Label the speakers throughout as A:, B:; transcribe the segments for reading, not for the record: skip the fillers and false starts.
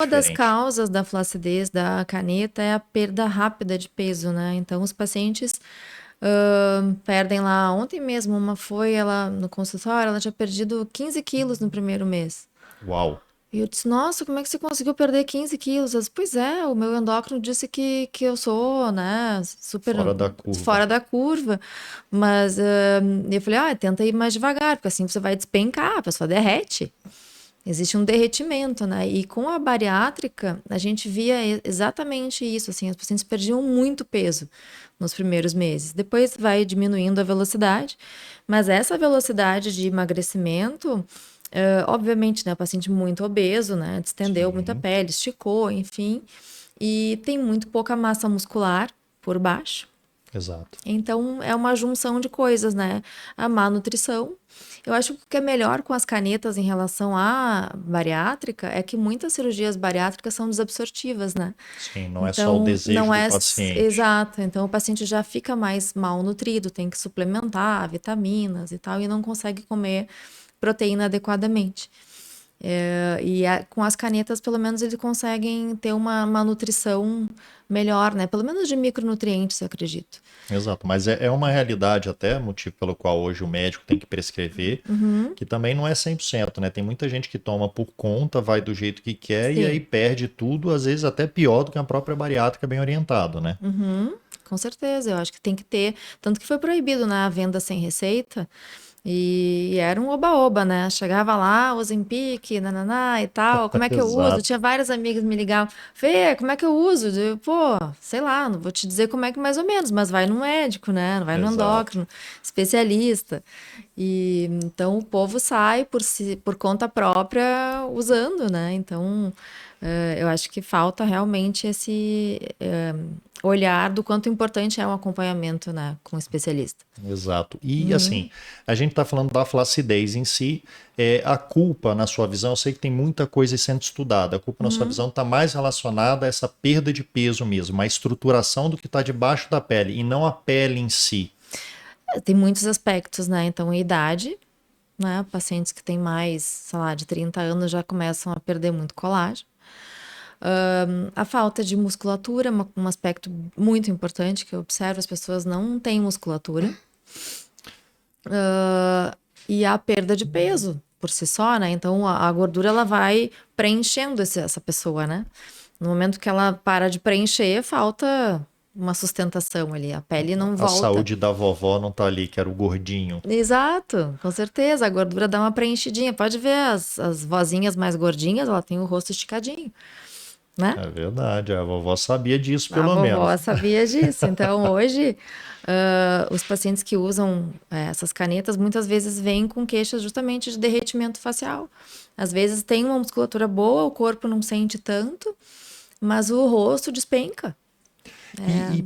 A: Uma das
B: diferente.
A: causas da flacidez da caneta é a perda rápida de peso, né? Então, os pacientes perdem lá. Ontem mesmo, uma foi, ela no consultório, ela tinha perdido 15 quilos no primeiro mês.
B: Uau,
A: E eu disse, nossa, como é que você conseguiu perder 15 quilos? Ela disse, pois é, o meu endócrino disse que eu sou, né, super
B: fora da curva.
A: fora da curva. Mas eu falei, tenta ir mais devagar, porque assim você vai despencar, a pessoa derrete. Existe um derretimento, né? E com a bariátrica, a gente via exatamente isso, assim, os pacientes perdiam muito peso nos primeiros meses. Depois vai diminuindo a velocidade, mas essa velocidade de emagrecimento, obviamente, né, o paciente muito obeso, né, distendeu muito a
B: Sim,
A: pele, esticou, enfim, e tem muito pouca massa muscular por baixo.
B: exato.
A: Então, é uma junção de coisas, né? A má nutrição. Eu acho que o que é melhor com as canetas em relação à bariátrica é que muitas cirurgias bariátricas são desabsortivas, né?
B: Sim, não é só o
A: Então,
B: desejo
A: não
B: do
A: é
B: paciente.
A: exato. Então, o paciente já fica mais mal nutrido, tem que suplementar vitaminas e tal, e não consegue comer proteína adequadamente. Com as canetas, pelo menos, eles conseguem ter uma nutrição melhor, né? Pelo menos de micronutrientes, eu acredito.
B: Exato, mas é uma realidade até, motivo pelo qual hoje o médico tem que prescrever,
A: Uhum,
B: que também não é 100%, né? Tem muita gente que toma por conta, vai do jeito que quer e aí
A: sim.
B: perde tudo, às vezes até pior do que a própria bariátrica bem orientado, né?
A: Uhum, com certeza, eu acho que tem que ter. Tanto que foi proibido, né, a venda sem receita. E era um oba-oba, né? Chegava lá, Ozempic, nananá e tal. Como é que eu uso?
B: Exato,
A: Tinha várias amigas me ligavam. Fê, como é que eu uso? Eu, pô, sei lá, não vou te dizer como é que mais ou menos, mas vai no médico, né? Vai no
B: exato.
A: endócrino, especialista. E então o povo sai por conta própria usando, né? Então eu acho que falta realmente esse olhar do quanto importante é um acompanhamento, né, com o especialista.
B: Exato. E
A: Uhum,
B: assim, a gente está falando da flacidez em si. A culpa, na sua visão, eu sei que tem muita coisa sendo estudada. A culpa, na sua
A: uhum.
B: visão, está mais relacionada a essa perda de peso mesmo, a estruturação do que está debaixo da pele e não a pele em si.
A: Tem muitos aspectos, né? Então, a idade, né? Pacientes que têm mais, sei lá, de 30 anos já começam a perder muito colágeno. A falta de musculatura, um aspecto muito importante que eu observo, as pessoas não têm musculatura. E a perda de peso por si só, né? Então a gordura ela vai preenchendo essa pessoa, né? No momento que ela para de preencher, falta uma sustentação ali, a pele não
B: A
A: volta.
B: saúde da vovó não tá ali, que era o gordinho.
A: Exato, com certeza. A gordura dá uma preenchidinha. Pode ver as vozinhas mais gordinhas, ela tem o rosto esticadinho, né?
B: É verdade, a vovó sabia disso,
A: A
B: pelo
A: vovó
B: menos.
A: sabia disso. Então, hoje, os pacientes que usam essas canetas muitas vezes vêm com queixas justamente de derretimento facial. Às vezes tem uma musculatura boa, o corpo não sente tanto, mas o rosto despenca.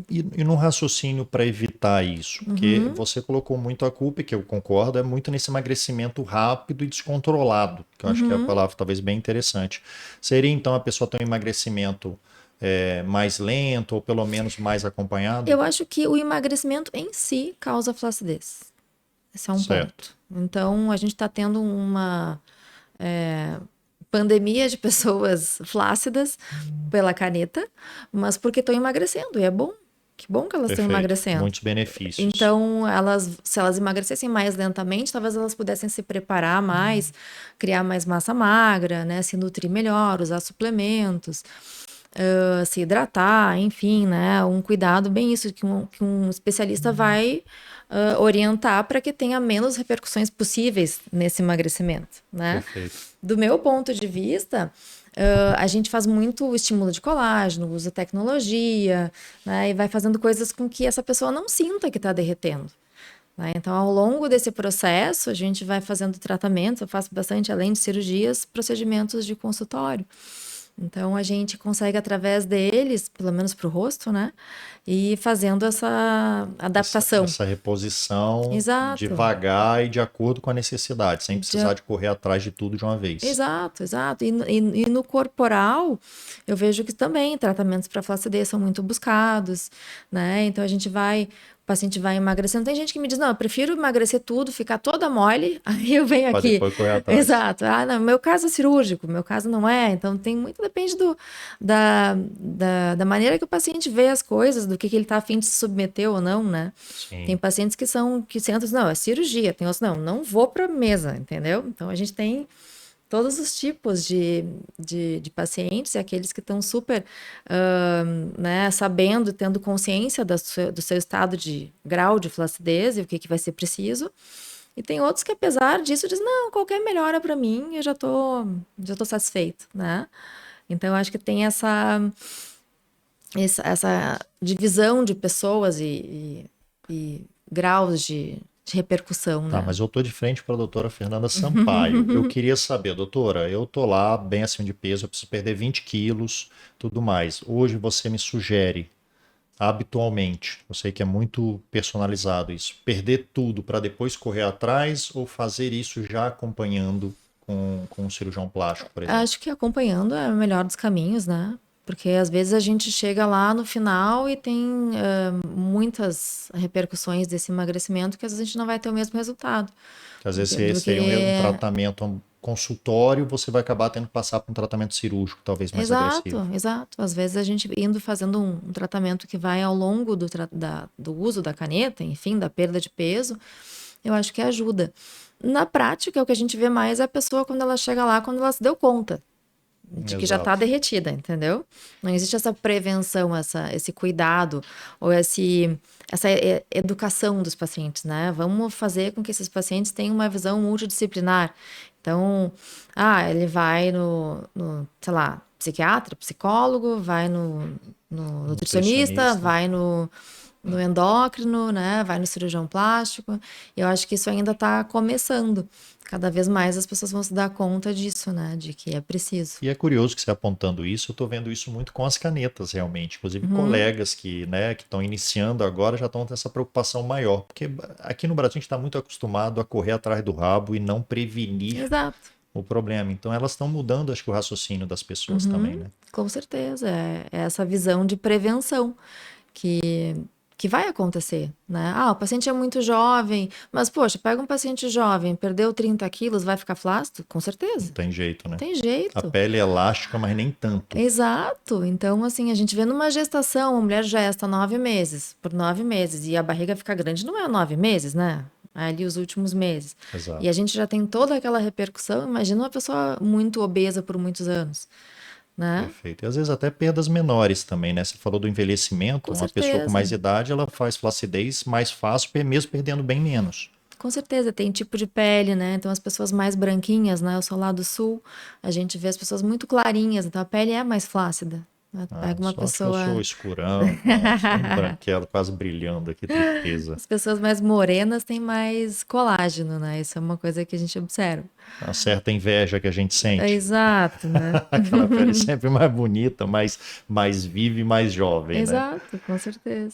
B: E no raciocínio para evitar isso, porque
A: Uhum,
B: você colocou muito a culpa, e que eu concordo, é muito nesse emagrecimento rápido e descontrolado, que eu acho que é a
A: uhum.
B: palavra talvez bem interessante. Seria então a pessoa ter um emagrecimento mais lento ou pelo menos mais acompanhado?
A: Eu acho que o emagrecimento em si causa flacidez. Esse é um
B: Certo.
A: ponto. Então, a gente está tendo uma é, pandemia de pessoas flácidas pela caneta, mas porque estão emagrecendo, e é bom. Que bom que elas estão
B: Perfeito.
A: emagrecendo.
B: Muitos benefícios.
A: Então, se elas emagrecessem mais lentamente, talvez elas pudessem se preparar mais, criar mais massa magra, né? Se nutrir melhor, usar suplementos, se hidratar, enfim, né? Um cuidado bem isso que um especialista vai orientar para que tenha menos repercussões possíveis nesse emagrecimento, né?
B: Perfeito.
A: Do meu ponto de vista, a gente faz muito estímulo de colágeno, usa tecnologia, né? E vai fazendo coisas com que essa pessoa não sinta que está derretendo. Né? Então, ao longo desse processo, a gente vai fazendo tratamentos, eu faço bastante, além de cirurgias, procedimentos de consultório. Então, a gente consegue, através deles, pelo menos para o rosto, né? E fazendo essa adaptação.
B: Essa reposição
A: Exato.
B: devagar e de acordo com a necessidade, sem
A: De
B: precisar de correr atrás de tudo de uma vez.
A: Exato, exato. E no corporal, eu vejo que também tratamentos para flacidez são muito buscados, né? Então a gente vai paciente vai emagrecendo. Tem gente que me diz, não, eu prefiro emagrecer tudo, ficar toda mole, aí eu venho
B: Pra
A: aqui.
B: depois correr atrás.
A: Exato. Ah, não, meu caso é cirúrgico, meu caso não é. Então, depende da maneira que o paciente vê as coisas, do que ele tá a fim de se submeter ou não, né?
B: Sim.
A: Tem pacientes que sentam e dizem, não, é cirurgia. Tem outros, não vou pra mesa, entendeu? Então, a gente tem todos os tipos de pacientes e aqueles que estão super né, sabendo, tendo consciência do seu estado de grau de flacidez e o que vai ser preciso. E tem outros que, apesar disso, dizem, não, qualquer melhora para mim, eu já tô satisfeito, né? Então, eu acho que tem essa divisão de pessoas e graus de repercussão,
B: Tá,
A: né?
B: mas eu tô de frente para a doutora Fernanda Sampaio. Eu queria saber, doutora, eu tô lá bem acima de peso, eu preciso perder 20 quilos, tudo mais. Hoje você me sugere, habitualmente, eu sei que é muito personalizado isso, perder tudo para depois correr atrás ou fazer isso já acompanhando com um cirurgião plástico, por exemplo?
A: Acho que acompanhando é o melhor dos caminhos, né? Porque às vezes a gente chega lá no final e tem muitas repercussões desse emagrecimento que às vezes a gente não vai ter o mesmo resultado.
B: Que às vezes
A: Do
B: seria um
A: que.
B: tratamento consultório, você vai acabar tendo que passar por um tratamento cirúrgico, talvez mais agressivo.
A: Exato. Às vezes a gente indo fazendo um tratamento que vai ao longo do uso da caneta, enfim, da perda de peso, eu acho que ajuda. Na prática, o que a gente vê mais é a pessoa quando ela chega lá, quando ela se deu conta de que já está
B: Exato.
A: derretida, entendeu? Não existe essa prevenção, esse cuidado ou essa educação dos pacientes, né? Vamos fazer com que esses pacientes tenham uma visão multidisciplinar. Então, ele vai sei lá, psiquiatra, psicólogo, vai no nutricionista, vai no endócrino, né? Vai no cirurgião plástico. Eu acho que isso ainda está começando. Cada vez mais as pessoas vão se dar conta disso, né? De que é preciso.
B: E é curioso que você apontando isso, eu estou vendo isso muito com as canetas, realmente. Inclusive, colegas que, né, que estão iniciando agora já estão tendo essa preocupação maior. Porque aqui no Brasil a gente está muito acostumado a correr atrás do rabo e não prevenir
A: Exato.
B: o problema. Então, elas estão mudando, acho que, o raciocínio das pessoas também, né?
A: Com certeza. É essa visão de prevenção que vai acontecer, né? O paciente é muito jovem, mas, poxa, pega um paciente jovem, perdeu 30 quilos, vai ficar flácido? Com
B: Não
A: certeza.
B: tem jeito, né?
A: Tem
B: A
A: jeito.
B: pele é elástica, mas nem tanto.
A: Exato. Então, assim, a gente vê numa gestação, uma mulher gesta 9 meses, por 9 meses, e a barriga fica grande, não é 9 meses, né? É ali os últimos meses.
B: Exato.
A: E a gente já tem toda aquela repercussão. Imagina uma pessoa muito obesa por muitos anos, né?
B: Perfeito. E às vezes até perdas menores também, né? Você falou do envelhecimento,
A: Com
B: uma pessoa com mais
A: certeza.
B: idade, ela faz flacidez mais fácil, mesmo perdendo bem menos.
A: Com certeza, tem tipo de pele, né? Então, as pessoas mais branquinhas, né? Eu sou lá do sul, a gente vê as pessoas muito clarinhas, então a pele é mais flácida, né? Pega uma
B: Sorte que eu sou
A: pessoa.
B: escurão, não, sou um branquelo quase brilhando, que tristeza.
A: As pessoas mais morenas têm mais colágeno, né? Isso é uma coisa que a gente observa.
B: Uma certa inveja que a gente sente.
A: Exato, né?
B: Aquela pele sempre mais bonita, mais viva e mais jovem, né?
A: Exato, com certeza.